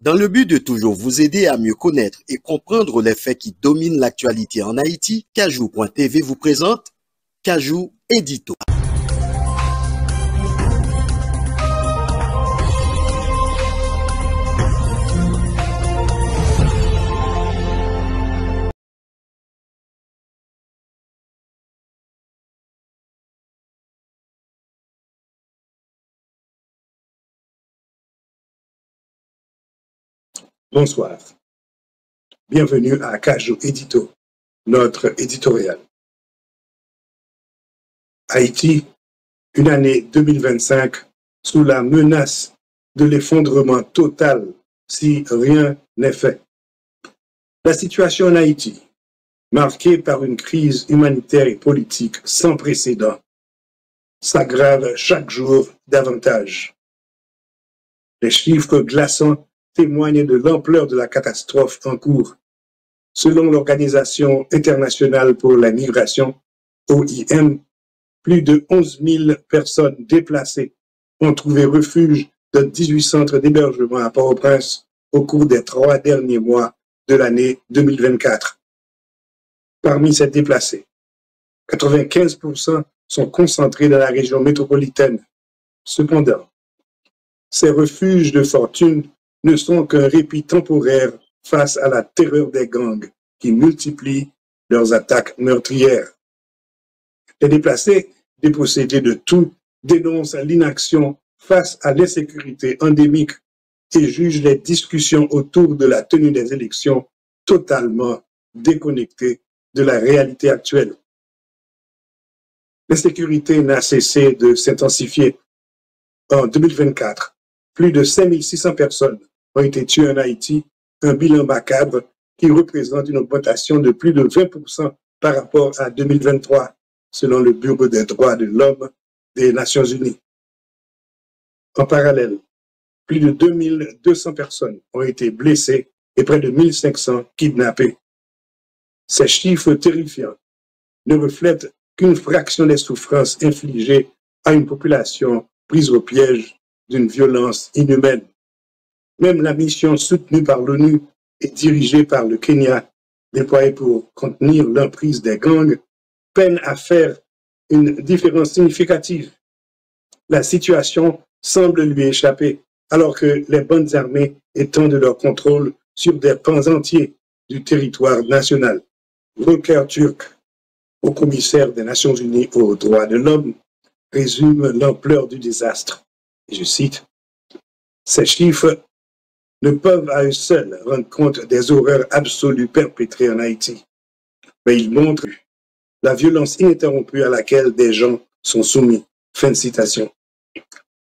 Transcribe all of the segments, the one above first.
Dans le but de toujours vous aider à mieux connaître et comprendre les faits qui dominent l'actualité en Haïti, Kajou.tv vous présente Kajou Édito. Bonsoir. Bienvenue à Kajou Édito, notre éditorial. Haïti, une année 2025 sous la menace de l'effondrement total si rien n'est fait. La situation en Haïti, marquée par une crise humanitaire et politique sans précédent, s'aggrave chaque jour davantage. Les chiffres glaçants témoignent de l'ampleur de la catastrophe en cours. Selon l'Organisation internationale pour la migration, OIM, plus de 11 000 personnes déplacées ont trouvé refuge dans 18 centres d'hébergement à Port-au-Prince au cours des 3 derniers mois de l'année 2024. Parmi ces déplacés, 95% sont concentrés dans la région métropolitaine. Cependant, ces refuges de fortune ne sont qu'un répit temporaire face à la terreur des gangs qui multiplient leurs attaques meurtrières. Les déplacés, dépossédés de tout, dénoncent l'inaction face à l'insécurité endémique et jugent les discussions autour de la tenue des élections totalement déconnectées de la réalité actuelle. L'insécurité n'a cessé de s'intensifier. En 2024, plus de 5600 personnes ont été tuées en Haïti, un bilan macabre qui représente une augmentation de plus de 20% par rapport à 2023, selon le Bureau des droits de l'homme des Nations Unies. En parallèle, plus de 2200 personnes ont été blessées et près de 1500 kidnappées. Ces chiffres terrifiants ne reflètent qu'une fraction des souffrances infligées à une population prise au piège d'une violence inhumaine. Même la mission soutenue par l'ONU et dirigée par le Kenya, déployée pour contenir l'emprise des gangs, peine à faire une différence significative. La situation semble lui échapper, alors que les bandes armées étendent leur contrôle sur des pans entiers du territoire national. Volker Turk, haut commissaire des Nations Unies aux droits de l'homme, résume l'ampleur du désastre. Et je cite, « Ces chiffres ne peuvent à eux seuls rendre compte des horreurs absolues perpétrées en Haïti, mais ils montrent la violence ininterrompue à laquelle des gens sont soumis. » Fin de citation.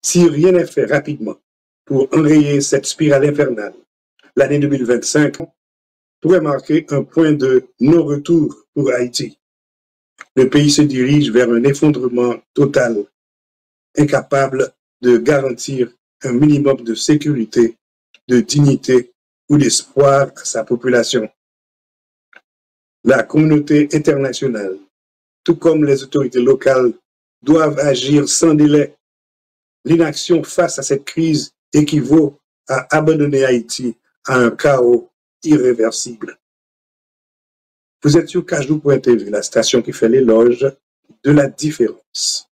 Si rien n'est fait rapidement pour enrayer cette spirale infernale, l'année 2025 pourrait marquer un point de non-retour pour Haïti. Le pays se dirige vers un effondrement total, incapable de garantir un minimum de sécurité, de dignité ou d'espoir à sa population. La communauté internationale, tout comme les autorités locales, doivent agir sans délai. L'inaction face à cette crise équivaut à abandonner Haïti à un chaos irréversible. Vous êtes sur Kajou.tv, la station qui fait l'éloge de la différence.